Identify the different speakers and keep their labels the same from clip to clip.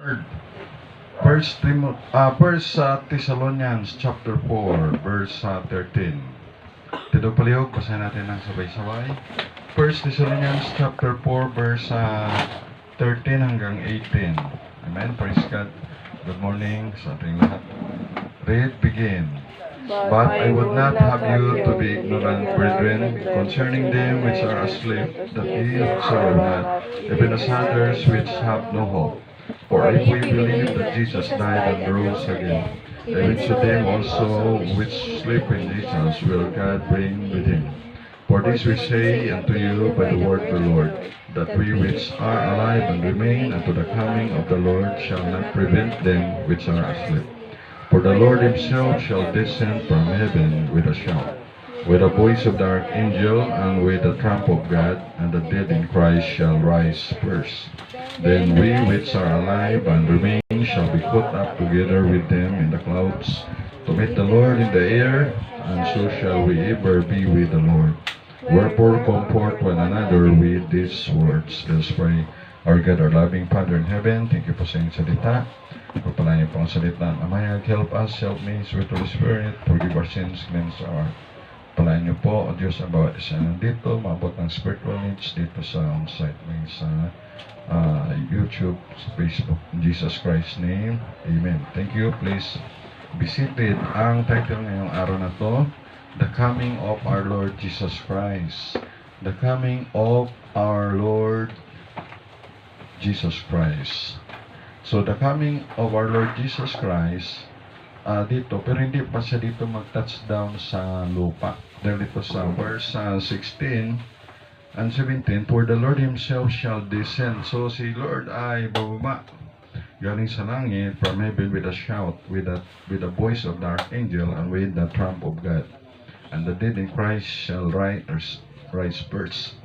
Speaker 1: First Thessalonians chapter 4, verse 13. Tito palihog, basahin natin ng sabay-sabay. First Thessalonians chapter 4, verse 13 hanggang 18. Amen. Praise God. Good morning sa ating lahat. Read, begin. But I would not have you to be ignorant, brethren, concerning them which are asleep, that ye observe not, even as others which have no hope. For if we believe that Jesus died and rose again, even to them also which sleep in Jesus will God bring with him. For this we say unto you by the word of the Lord, that we which are alive and remain unto the coming of the Lord shall not prevent them which are asleep. For the Lord himself shall descend from heaven with a shout, with the voice of the archangel, and with the trump of God, and the dead in Christ shall rise first. Then we which are alive and remain shall be caught up together with them in the clouds, to meet the Lord in the air, and so shall we ever be with the Lord. Wherefore comfort one another with these words. Let us pray. Our God, our loving Father in heaven, thank you po sa inyong salita. Pagpalain niyo po ang salita. Amayag, help us, help me, sweet Holy Spirit, forgive our sins, cleanse our heart. Palain niyo po, O Diyos, ang bawat isa nandito, maabot ng spiritual needs dito sa on-site, sa YouTube, sa Facebook. In Jesus Christ's name, Amen. Thank you. Please be seated. Ang title ngayong araw na to, The Coming of Our Lord Jesus Christ. The Coming of Our Lord Jesus Christ. So, the coming of our Lord Jesus Christ, dito, pero hindi pa siya dito mag-touchdown sa lupa. Dahil dito sa verse 16 and 17, for the Lord himself shall descend. So, si Lord ay bababa galing sa langit from heaven with a shout, with the voice of the archangel, and with the trump of God. And the dead in Christ shall rise first.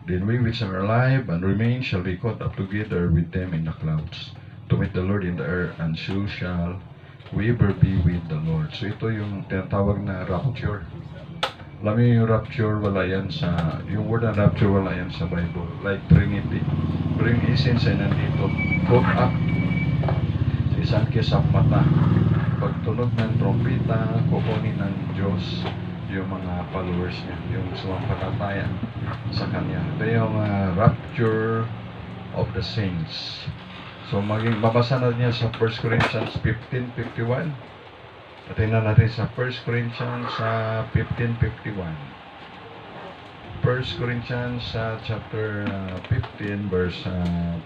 Speaker 1: Then we which are alive and remain shall be caught up together with them in the clouds, to meet the Lord in the air, and so shall we ever be with the Lord. So ito yung tinatawag na rapture. Alam niyo yung rapture, wala yan sa, yung word na rapture, wala yan sa Bible. Like Trinity. Pero yung essence ay nandito. Caught up sa isang kisap mata. Pagtunog ng trompeta, kukunin ng Diyos yung mga followers niya, yung sumampalataya sa Kanya. Ito yung rapture of the saints. So, mabasa na niya sa 1 Corinthians 15:51. Tingnan natin sa 1 Corinthians 15:51. 1 Corinthians chapter 15, verse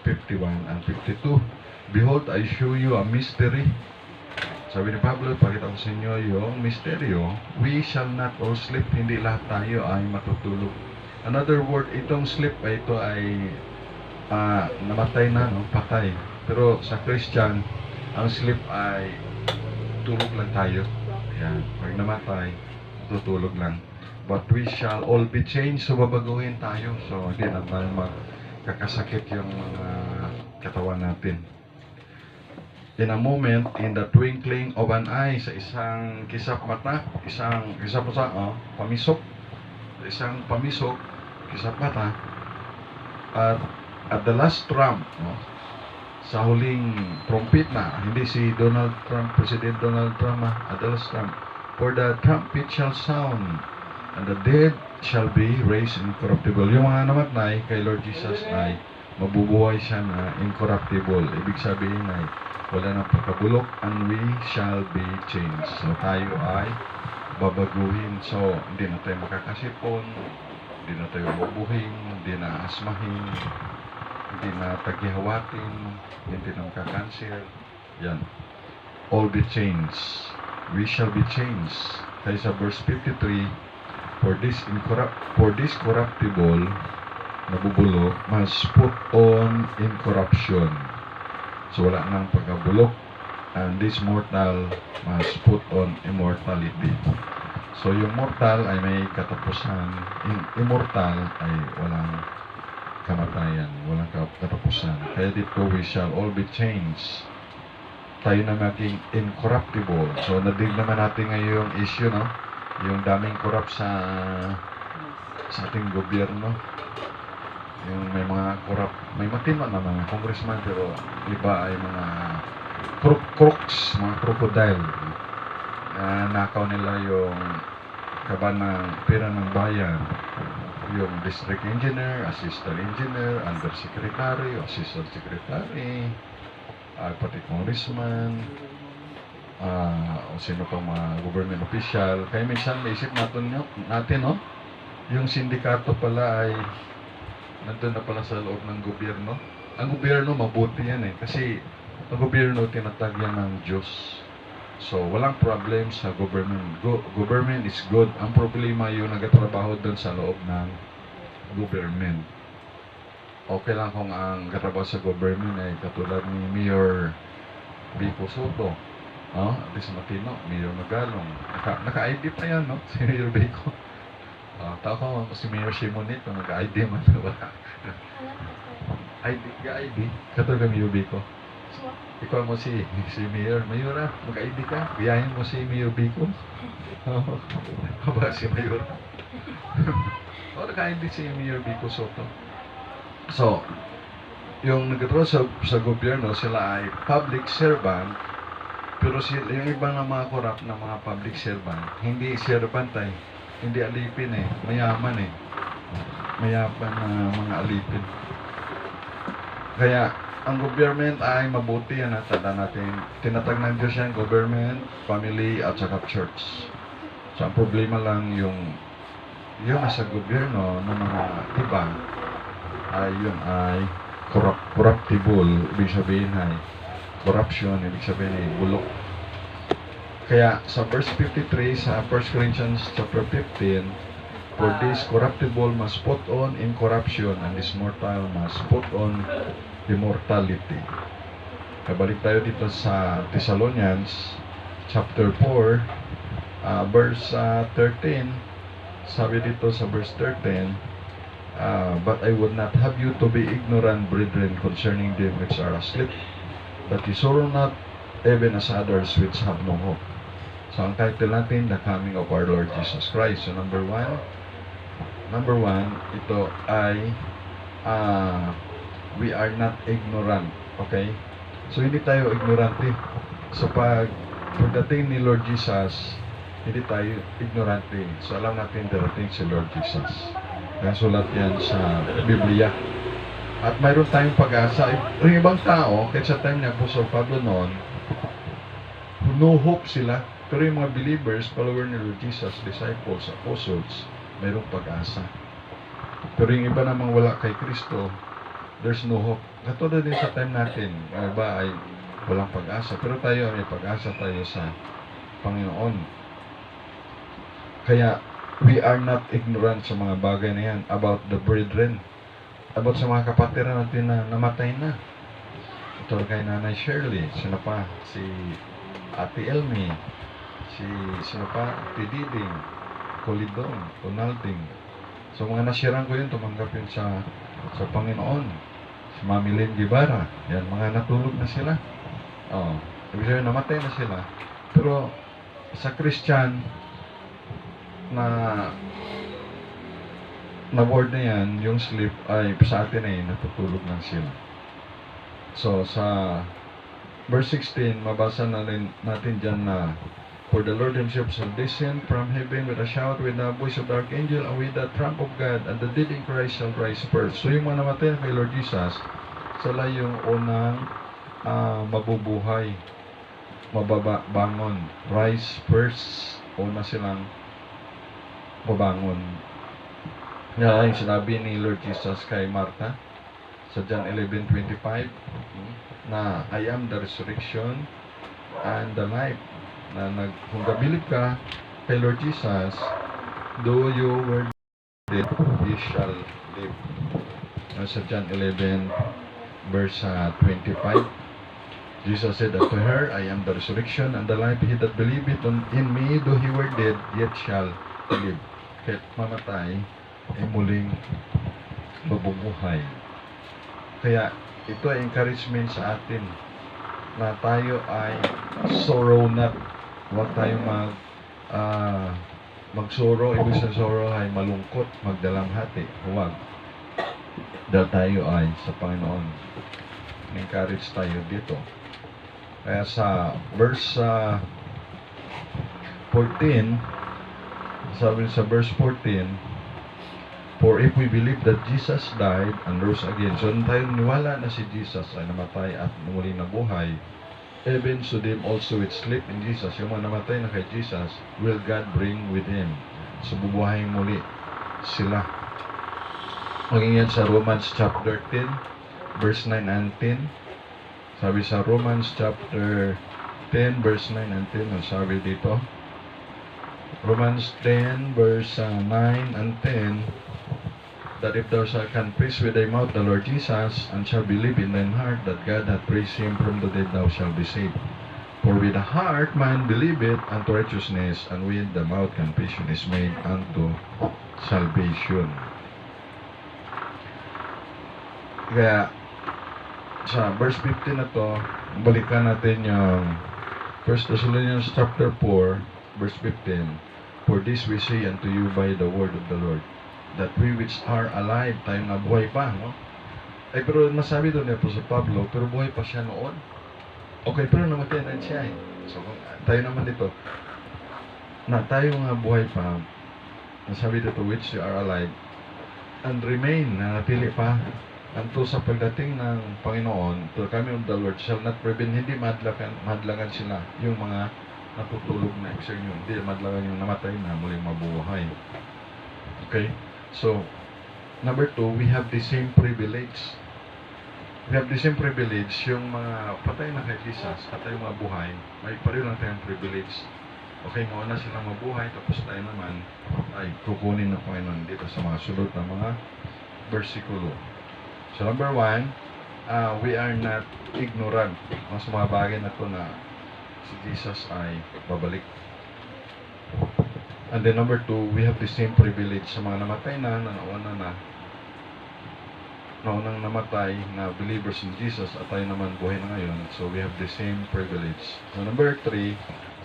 Speaker 1: 51 and 52. Behold, I show you a mystery. Sabi ni Pablo, pakita ko sa inyo yung misteryo. We shall not all sleep. Hindi lahat tayo ay matutulog. Another word, itong sleep ay ito ay namatay na, no? Patay. Pero sa Christian, ang sleep ay tulog lang tayo. Ayan. Pag namatay, tutulog lang. But we shall all be changed. So, babaguhin tayo. So, hindi na tayo magkakasakit yung mga katawan natin. In a moment, in the twinkling of an eye, sa isang kisap mata, pamisok, isang pamisok, kisap mata, at the last trump, no? Sa huling trumpet na, hindi si Donald Trump, President Donald Trump, at the last trump, for the trumpet shall sound, and the dead shall be raised incorruptible. Yung mga namatay kay Lord Jesus ay mabubuhay siya na incorruptible. Ibig sabihin ay wala nang pagkabulok, and we shall be changed. So, tayo ay babaguhin. So, hindi na tayo makakasipon, hindi na tayo bubuhin, hindi na asmahin, hindi na taghihawatin, hindi na makakanser. Yan. All be changed. We shall be changed. Kaya sa verse 53, for this corruptible, nabubulok, must put on incorruption. So, wala nang pagkabulok, and this mortal must put on immortality. So, yung mortal ay may katapusan, immortal ay walang kamatayan, walang katapusan. Kaya dito, we shall all be changed. Tayo na maging incorruptible. So, nadig naman natin ngayong issue, no? Yung daming corrupt sa ating gobyerno. Yung may mga corrupt may matino na mga congressman, pero iba ay mga crooks, mga crocodile. Nakaw nila yung kaban ng pera ng bayan, yung district engineer, assistant engineer, undersecretary, assistant secretary, pati congressman, o sino pang mga government official. Kaya minsan naisip natin, no? Yung sindikato pala ay nandun na pala sa loob ng gobyerno. Ang gobyerno mabuti yan eh, kasi ang gobyerno tinatag yan ng Diyos. So, walang problem sa government. Government is good. Ang problema yung nagatrabaho doon sa loob ng government. Okay lang kung ang katrabaho sa government ay katulad ni Mayor Vico Soto. At least matino, Mayor Magalong. Naka-ID pa yan, no? Si Mayor Vico. Tao ko si Mayor Simonit, kung naka-ID man. Wala. ID. Katulad ni Mayor Vico. Ikaw mo si Mayor. Mayor, mag-ID ka. Biyahin mo si Mayor Vico. Ba si Mayor? Naka-ID si Mayor Vico Soto. So, yung nagkatrabaho sa gobyerno, sila ay public servant, pero yung ibang mga corrupt na mga public servant, hindi servant ay, hindi alipin eh, mayaman eh. Mayaman na mga alipin. Kaya, ang government ay mabuti yan, tanda natin. Tinatag ng Diyos yan, government, family, at saka church. So, ang problema lang yung nasa gobyerno ng mga iba ay yun ay corruptible, ibig sabihin ay corruption, ibig sabihin ay bulok. Kaya sa verse 53 sa 1 Corinthians chapter 15, for this corruptible must put on incorruption, and this mortal must put on immortality. Kabalik tayo dito sa Thessalonians chapter 4, verse 13. Sabi dito sa verse 13, but I would not have you to be ignorant, brethren, concerning them which are asleep, that you sorrow not, even as others which have no hope. So, ang title natin, The Coming of our Lord Jesus Christ. So, number one, ito ay we are not ignorant. Okay? So, hindi tayo ignorante. So, pagdating ni Lord Jesus, hindi tayo ignorante. So, alam natin darating si Lord Jesus. Kaya sulat yan sa Biblia. At mayroon tayong pag-asa. Yung ibang tao, kahit sa time ni Apostle Pablo noon, no hope sila. Pero yung mga believers, follower ni Lord Jesus, disciples, apostles, mayroong pag-asa. Pero yung iba namang wala kay Kristo, there's no hope. Katulad din sa time natin, ang iba ay walang pag-asa. Pero tayo, may pag-asa tayo sa Panginoon. Kaya, we are not ignorant sa mga bagay na yan about the brethren, about sa mga kapatiran natin na namatay na. Ito kay Nanay Shirley, sino pa? Si Ate Elmi, sino pa? Ate Diding, Colidon, Ronalding. So mga nasirang ko yun, tumanggap yun sa Panginoon. Si Mami Lynn Guevara, yan, mga natulog na sila. Ibig sabihin, namatay na sila. Pero sa Christian, na word na yan, yung sleep ay sa atin ay natutulog na sila. So sa verse 16, mabasa na rin natin dyan na for the Lord Himself shall descend from heaven with a shout, with the voice of the archangel, and with the trump of God, and the dead in Christ shall rise first. So yung mga namatay kay Lord Jesus, sila yung unang mabubuhay, mababangon, rise first, una silang babangon. Yan yung sinabi ni Lord Jesus kay Martha sa John 11:25 na I am the resurrection and the life. Kung gabilib ka kay Lord Jesus, though you were dead, you shall live. Sa John 11 verse 25, Jesus said unto her, I am the resurrection and the life. He that believeth in me, though he were dead, yet shall live. Kahit mamatay, ay muling mabubuhay. Kaya ito ay encouragement sa atin na tayo ay sorrow not. Huwag tayo magsoro. Ibig sa sorrow ay malungkot, magdalamhati. Huwag. Dahil tayo ay sa Panginoon. Encourage tayo dito. Kaya sa verse 14, sabi sa verse 14, for if we believe that Jesus died and rose again, so tayo niwala na si Jesus ay namatay at muli nabuhay, even so them also which sleep in Jesus, yung mga namatay na kay Jesus, will God bring with Him. So bubuhayin muli sila. Maging yan sa Romans chapter 10, verse 9 and 10. Sabi sa Romans chapter 10, verse 9 and 10, ang sabi dito, Romans 10, verse 9 and 10, that if thou shalt confess with thy mouth the Lord Jesus, and shalt believe in thine heart that God hath raised him from the dead, thou shalt be saved. For with the heart man believeth unto righteousness, and with the mouth confession is made unto salvation. Kaya, sa verse 15 na to, balikan natin yung 1 Thessalonians chapter 4, verse 15. For this we say unto you by the word of the Lord, that we which are alive, tayo nga buhay pa, no? Ay, pero nasabi doon niya po sa Pablo, pero buhay pa siya noon. Okay, pero namatay na siya eh. So, tayo naman dito, na tayo nga buhay pa, nasabi dito, which you are alive, and remain, nanatili pa, anto sa pagdating ng Panginoon, to kami of the Lord shall not prevent, hindi madlangan sila, yung mga natutulog na exer nyo, hindi madlangan yung namatay na muling mabuhay. Okay? So, number 2, we have the same privilege. We have the same privilege, yung mga patay na kay Jesus at tayo mga buhay, may pareho lang tayong privilege. Okay, mauna silang mabuhay, tapos tayo naman ay kukunin ng Panginoon dito sa mga sunod na mga versikulo. So, number 1, we are not ignorant sa mga bagay na ito na si Jesus ay babalik. And then number 2, we have the same privilege sa mga namatay na naunang namatay na believers in Jesus at tayo naman buhay na ngayon. So, we have the same privilege. So, number 3,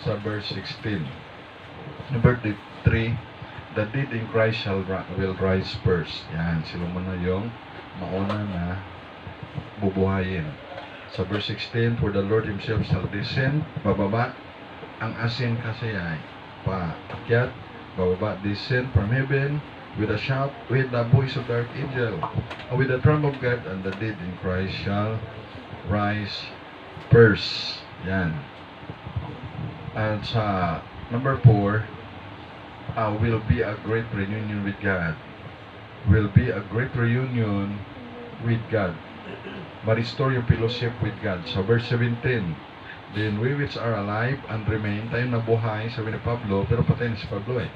Speaker 1: sa verse 16. Number 3, the dead in Christ will rise first. Yan, sila muna yung mauna na bubuhayin. Sa verse 16, for the Lord Himself shall descend, bababa, ang asin kasi ay paakyat, bababa, descend from heaven, with a shout, with the voice of the archangel, and with the trump of God, and the dead in Christ shall rise first. Yan. At sa number 4, will be a great reunion with God. Will be a great reunion with God. Ma-restore yung fellowship with God. So verse 17, then we which are alive and remain, tayo nabuhay, sabi ni Pablo, pero patay na si Pablo eh.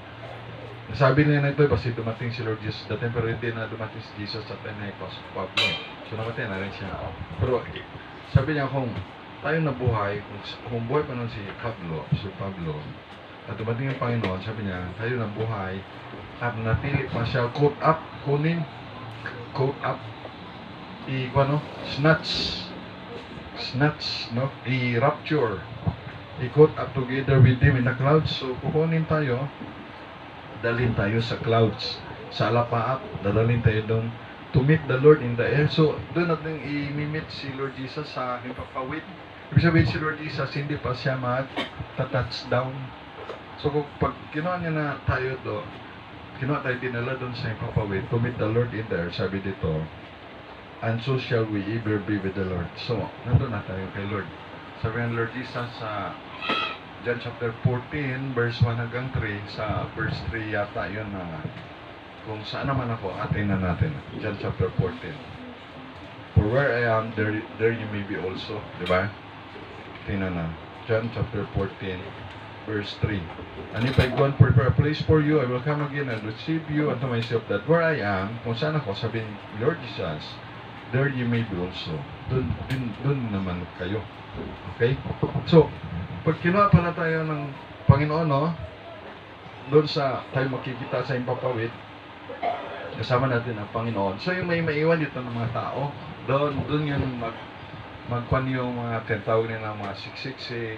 Speaker 1: Sabi niya na ito, kasi dumating si Lord Jesus, the time pero hindi na dumating si Jesus at tayo na si Pablo. So namatay na rin siya. Pero sabi niya, kung tayo nabuhay, kung buhay pa nun si Pablo, at dumating yung Panginoon, sabi niya, tayo nabuhay, at natili pa siya, caught up, snatch, no? I-rapture, i-caught up together with Him in the clouds. So, kukunin tayo, dalhin tayo sa clouds, sa alapaap, dadalhin tayo doon, to meet the Lord in the air. So, doon natin i-meet si Lord Jesus sa impapawid. Ibig sabihin si Lord Jesus, hindi pa siya mag-touchdown. So, pag kinuha niya na tayo doon, kinuha tayo dinala doon sa impapawid, to meet the Lord in the air, sabi dito, and so shall we ever be with the Lord. So, nandun na tayo kay Lord. Sabi ng Lord Jesus sa John chapter 14, verse 1 hanggang 3, sa verse 3 yata yun na kung saan naman ako, atin na natin. John chapter 14. For where I am, there you may be also. Diba? Tingnan na. John chapter 14, verse 3. And if I go and prepare a place for you, I will come again and receive you unto myself, that where I am, kung saan ako, sabihin, Lord Jesus, there you may be also. Dun naman kayo. Okay? So, pag kinuha pala tayo ng Panginoon, no? Doon sa tayo makikita sa impapawid, kasama natin ang Panginoon. So, yung may maiwan dito ng mga tao, doon yung magkwan yung mga tinatawag nila mga 666,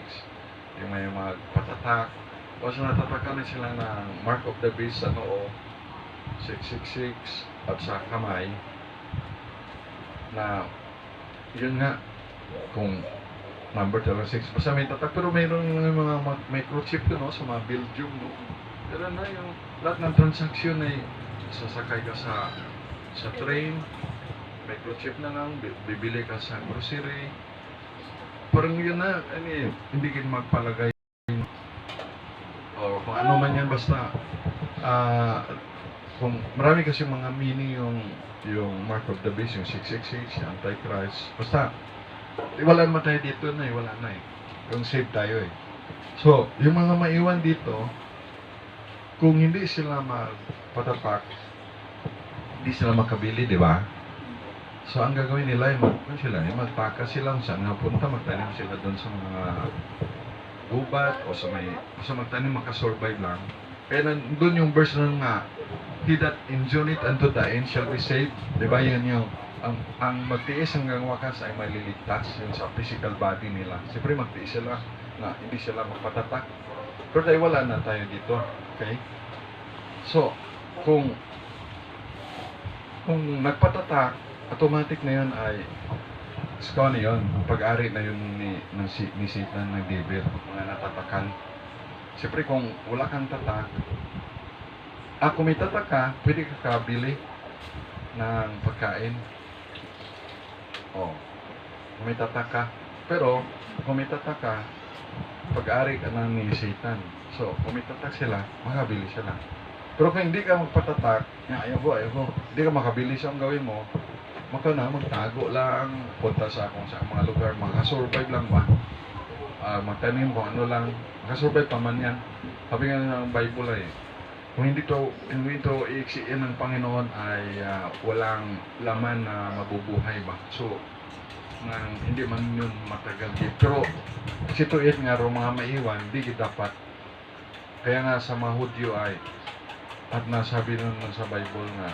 Speaker 1: yung may mga patatak. O so, natatakan na sila ng mark of the beast sa noo, 666, at sa kamay. na yun nga, kung number 6, basta may tatak, pero mayroon yung mga microchip no, sa mga Belgium, no? Pero na yung lahat ng transaksyon ay sasakay ka sa train, microchip na lang, bibili ka sa grocery, parang yun na, hindi ka magpalagay o kung ano man yan, basta kung marami kasi mga meaning yung mark of the beast, yung 666, yung Antichrist, basta wala naman tayo dito na wala na yung save tayo So, yung mga maiwan dito, kung hindi sila magpatapak, hindi sila makabili, di ba? So, ang gagawin nila ay magpaka sila kung saan napunta, magtanim sila doon sa mga gubat o sa magtanim, makasurvive lang. Kaya doon yung verse nun nga, he that endure it unto the end shall be saved. Diba yan yung, ang magtiis hanggang wakas ay maliligtas yun sa physical body nila. Siyempre magtiis sila na hindi sila magpatatak. Pero dahil wala na tayo dito. Okay? So, kung nagpatatak, automatic na yun ay ikaw na yun, pag-ari na yun ni Satan, ng devil, mga natatakan. Siyempre kung wala kang tatak, kung may tatak ka, pwede ka kabili ng pagkain. Kung may tatak ka. Pero kung may tatak ka, pag-ari ka na ni Satan. So, kung may tatak sila, makabili sila. Pero kung hindi ka magpatatak, ayaw ko, hindi ka makabili sa ang gawin mo, magtago lang, punta sa mga lugar, makasurvive lang ba? Magtanim kung ano lang, makasurvive pa man yan. Sabi nga ng Bible kung hindi to iiksiin ng Panginoon ay walang laman na mabubuhay ba? So, hindi man yun matagal din. Pero, situit nga ro mga maiwan, di dapat. Kaya nga sa mga Hudyo at nasabi nun sa Bible nga,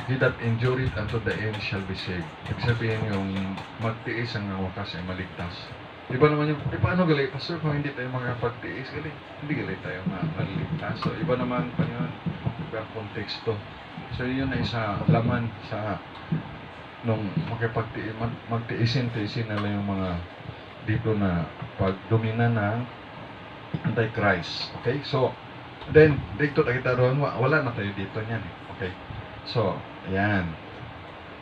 Speaker 1: he that endure it unto the end shall be saved. Ibig sabihin yung magtiis ang wakas ay maligtas. Di ba naman yung, paano gali? Pastor, kung hindi tayo makapagtiis, hindi gali tayo maligtas. So, iba naman pa yun. Iba ang konteksto. So, yun ay isa laman sa nung magtiisin nila yung mga dito na pagdomina ng Antichrist. Okay? So, then, dito kita roon, wala na tayo dito niyan Okay? So, ayan.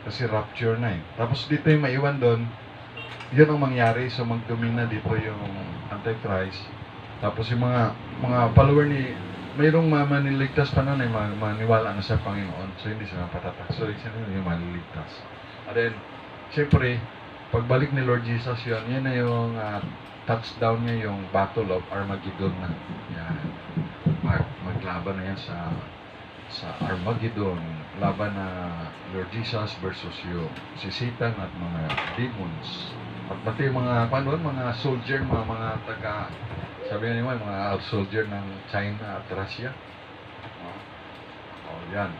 Speaker 1: Kasi rapture na Tapos dito yung maiwan doon, yun ang mangyari. So, magdomina dito yung Antichrist. Tapos yung mga follower mayroong maniligtas pa nun maniwala na sa Panginoon. So, hindi sila patatak. So, yung maliligtas. And then, siyempre, pagbalik ni Lord Jesus yun na yung touchdown niya, yung Battle of Armageddon na. Yan. Maglaban na yan sa Armageddon, laban na Lord Jesus versus si Satan at mga demons. At pati mga mga soldier, mga taga, sabi nga naman, mga soldier ng China at Russia. Yan.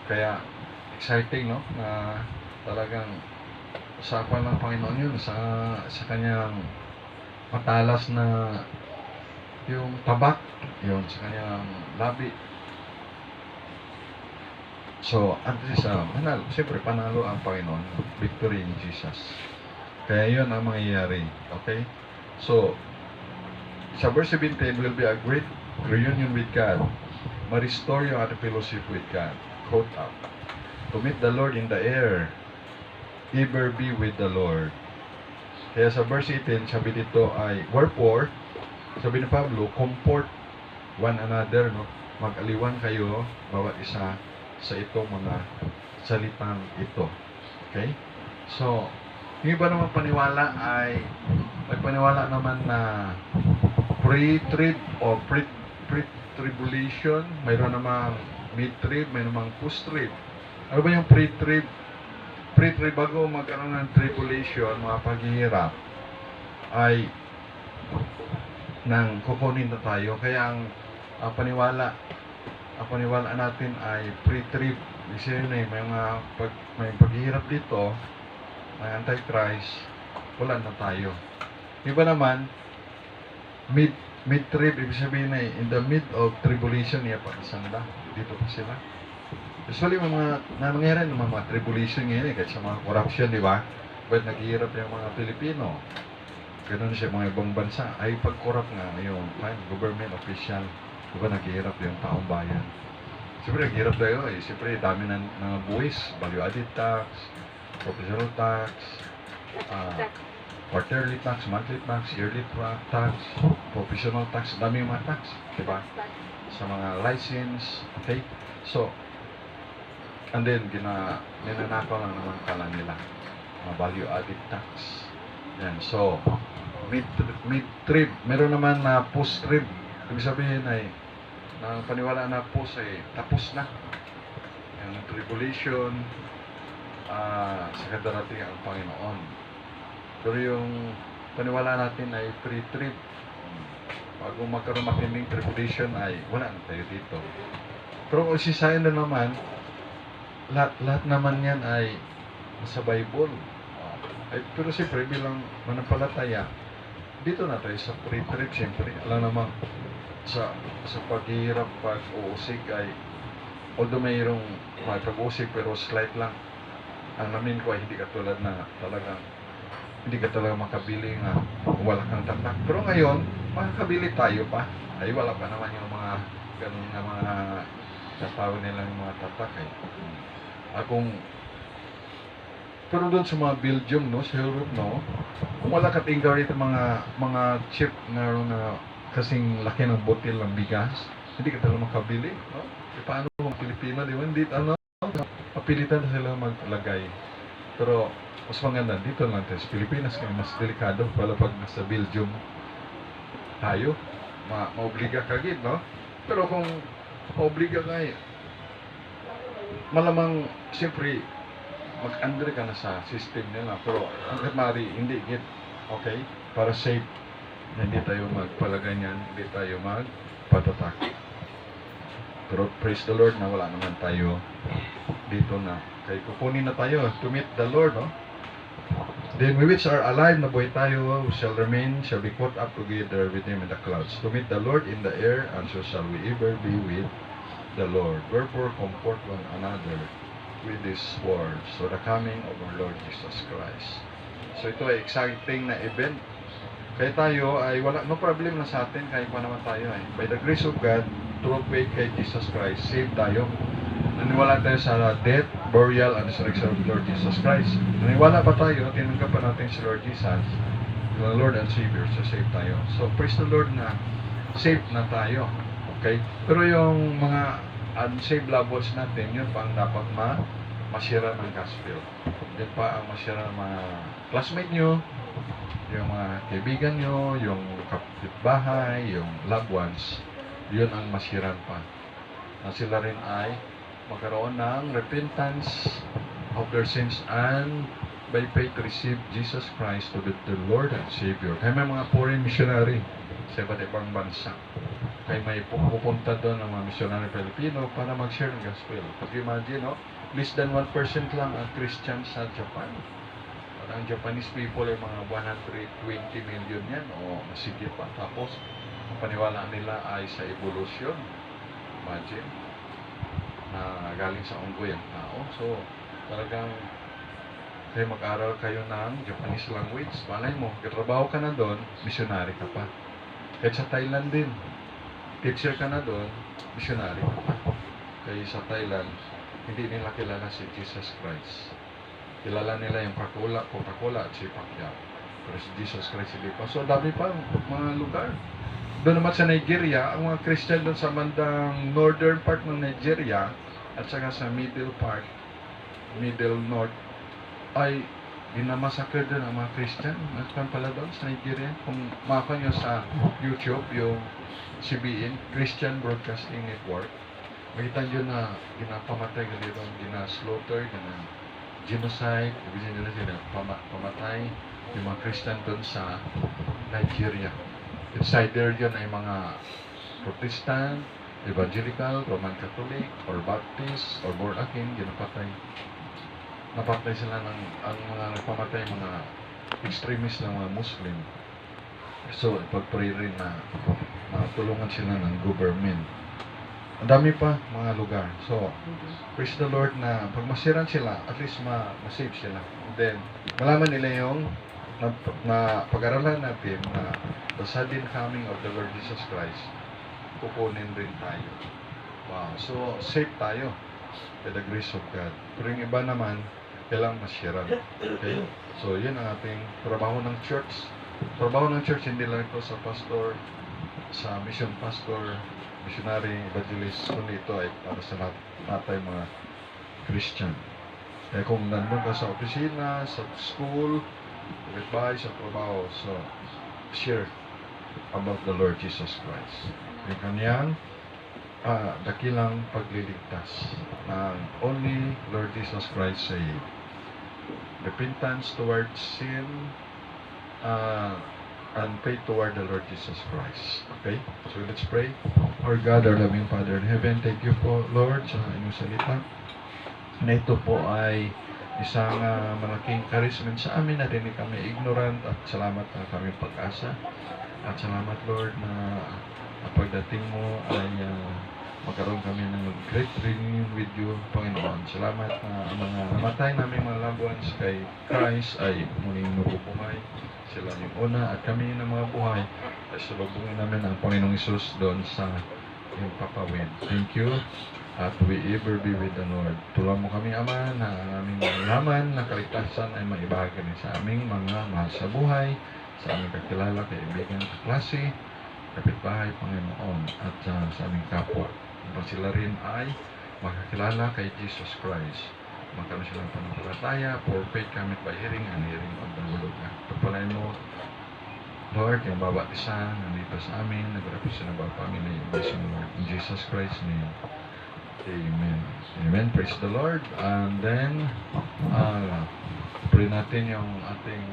Speaker 1: Kaya exciting, no? Na talagang usapan ng Panginoon yun sa kanyang matalas na yung tabak, yun sa kanyang labi. So, at least, siyempre, panalo ang Panginoon. Victory in Jesus. Kaya yun ang mangyayari. Okay? So, sa verse 17, will be a great reunion with God. Ma-restore yung ating fellowship with God. Quote up. To meet the Lord in the air. Ever be with the Lord. Kaya sa verse 18, sabi dito ay, wherefore, sabi ni Pablo, comfort one another, no? Mag-aliwan kayo, bawat isa, sa itong mga salitang ito. Okay? So, yung iba naman paniwala ay nagpaniwala naman na pre-trib o pre-tribulation, mayroon namang mid-trib, mayroon namang post-trib. Ano ba yung pre-trib? Pre-trib bago magkaroon ng tribulation, mga paghihirap, ay nang kukunin na tayo. Kaya ang paniwala natin ay pre-trib. Kasi yun may paghihirap dito, may Antichrist, wala na tayo. Iba naman, mid-trib, ibig sabihin in the mid of tribulation, niya pa isang dito pa sila. Usually, may mga nangyayari ng mga tribulation ngayon kahit sa mga corruption, di ba? But naghihirap yung mga Pilipino. Ganun siya mga ibang bansa. Ay pag-corrupt nga yung government official. Di ba naghihirap yung taong bayan? Siyempre, naghihirap tayo eh. Siyempre, dami ng buwis. Value-added tax, professional tax, quarterly tax, monthly tax, yearly tax, professional tax. Dami yung mga tax. Di ba? Sa mga license. Okay? So, and then, ninanakaw lang naman kala nila. Value-added tax. Yan. So, mid-trip. Meron naman na post-trip. Ibig sabihin ay, na paniwala na post ay tapos na. Yung tribulation, sa kadarating ang Panginoon. Pero yung paniwala natin ay pre-trip. Bago magkaroon matinding tribulation ay wala na tayo dito. Pero kung sisayin na naman, lahat naman yan ay sa Bible. Pero siyempre bilang manampalataya, dito na tayo sa pre-trip siyempre. Alam naman, sa paghihirap, pag-uusig ay, although mayroong pag-uusig pero slight lang, ang namin ko ay hindi katulad na talagang, hindi ka talaga makabili nga wala kang tatak. Pero ngayon, makakabili tayo pa. Ay wala pa naman yung mga ganun na mga natawag nila yung mga tatak eh. Pero doon sa mga Belgium, no, sa Europe, no, kung wala ka tinggaw rito mga chip na kasing laki ng botil ng bigas, hindi ka talaga makabili, no? E paano kung Pilipino, di ba? Hindi, mapilitan na sila maglagay. Pero, mas maganda, dito lang tayo sa Pilipinas, kaya mas delikado, wala pag nasa Belgium tayo, maobliga ka agad, no? Pero kung maobliga ka, malamang, siyempre, mag-under ka na sa system nila, pero hanggat maaari, hindi git, okay? Para safe, hindi tayo magpalagay niyan, hindi tayo magpatatak. Pero praise the Lord na wala naman tayo dito na. Kaya kukunin na tayo to meet the Lord, no? Then we which are alive na buhay tayo shall remain, shall be caught up together with Him in the clouds, to meet the Lord in the air, and so shall we ever be with the Lord. Wherefore comfort one another with these words, so the coming of our Lord Jesus Christ. So ito ay exciting na event. Kaya tayo ay no problem na sa atin, kahit pa naman tayo ay. By the grace of God, through faith kay Jesus Christ, saved tayo. Naniwala tayo sa death, burial, and resurrection of Lord Jesus Christ. Naniwala pa tayo, tinanggap pa natin si Lord Jesus, the Lord and Savior, so saved tayo. So praise the Lord na saved na tayo. Okay? Pero yung mga unsaved loved ones natin, yun pa ang dapat masira ng gospel. Yun pa ang masira ng mga classmate nyo, yung mga kaibigan nyo, yung kapitbahay, yung loved ones, yun ang masiran pa. Na sila rin ay magkaroon ng repentance of their sins and by faith receive Jesus Christ to be the Lord and Savior. Kaya may mga foreign missionary sa iba't ibang bansa. Kaya may pupunta doon ng mga missionary Pilipino para mag-share ng gospel. Pag-imagine, no? Less than 1% lang ang Christian sa Japan. Ang Japanese people ay mga 120 million yan o masigit pa. Tapos, ang paniwala nila ay sa evolution. Imagine, na galing sa unggoy ang tao. So, talagang kayo mag-aral kayo ng Japanese language. Malay mo, katrabaho ka na doon, missionary ka pa. Kahit sa Thailand din, teacher ka na doon, missionary ka pa. Kaya sa Thailand, hindi nila kilala si Jesus Christ. Kilala nila yung Coca-Cola at si Pacquiao. Pero si Jesus Christ hindi pa. So, dami pa mga lugar. Doon naman sa Nigeria, ang mga Christian doon sa bandang northern part ng Nigeria at saka sa middle north, ay ginamassacre doon ang mga Christian. Nasaan pala doon sa Nigeria? Kung makakon nyo sa YouTube, yung CBN, Christian Broadcasting Network, makita nyo na ginapamatay gali doon, gina-slaughter, genocide, ibig nila sila pamatay yung mga Christian doon sa Nigeria. Inside there yun ay mga Protestant, Evangelical, Roman Catholic, or Baptist, or born again, ginapatay. Napatay sila ang mga nagpamatay, mga extremist ng mga Muslim. So, ipag-pray rin na matulungan sila ng government ang dami pa mga lugar. So, praise the Lord na pag masiran sila, at least ma-save sila. And then, malaman nila yung na pag-aralan natin na the sudden coming of the Lord Jesus Christ, kukunin rin tayo. Wow. So, safe tayo by the grace of God. Pero yung iba naman, kailangang masiran. Okay? So, yun ang ating trabaho ng church. Trabaho ng church, hindi lang ito sa pastor, sa mission pastor, missionary, evangelist, kundi ito ay para sa lahat natin mga Christian. Kaya kung nandun ka sa opisina, sa school, goodbye, sa trabaho, so share about the Lord Jesus Christ. Yung kanyang dakilang pagliligtas ng only Lord Jesus Christ save. Repentance towards sin, and faith toward the Lord Jesus Christ. Okay? So let's pray. Our God, our loving Father in heaven, thank you po, Lord, sa inyong salita. Na ito po ay isang malaking encouragement sa amin na hindi kami ignorant at salamat na kami pag-asa. At salamat, Lord, na pagdating mo ay magkaroon kami ng great reunion with you, Panginoon. Salamat na ang mga namatay namin mga loved ones kay Christ ay muling mabubuhay. Sila yung una at kami ng mga buhay ay salubungin namin ang Panginoong Isus doon sa yung papawin. Thank you at we ever be with the Lord. Tulungan mo kami, Ama, na aming malaman na kaligtasan ay maibahagi rin sa aming mga mahal sa buhay, sa aming kakilala, kaibigan, kaklase, kapitbahay, Panginoon, at sa aming kapwa. Upang sila rin ay makakilala kay Jesus Christ. Magkaroon silang pananampalataya, for faith cometh by hearing, and hearing of the word of God. Pagpalain mo, Lord, yung bawat isa nandito sa amin, nag-represent ng bawat family, bless you, Lord, in Jesus Christ's name. Amen. Amen. Praise the Lord. And then, pray natin yung ating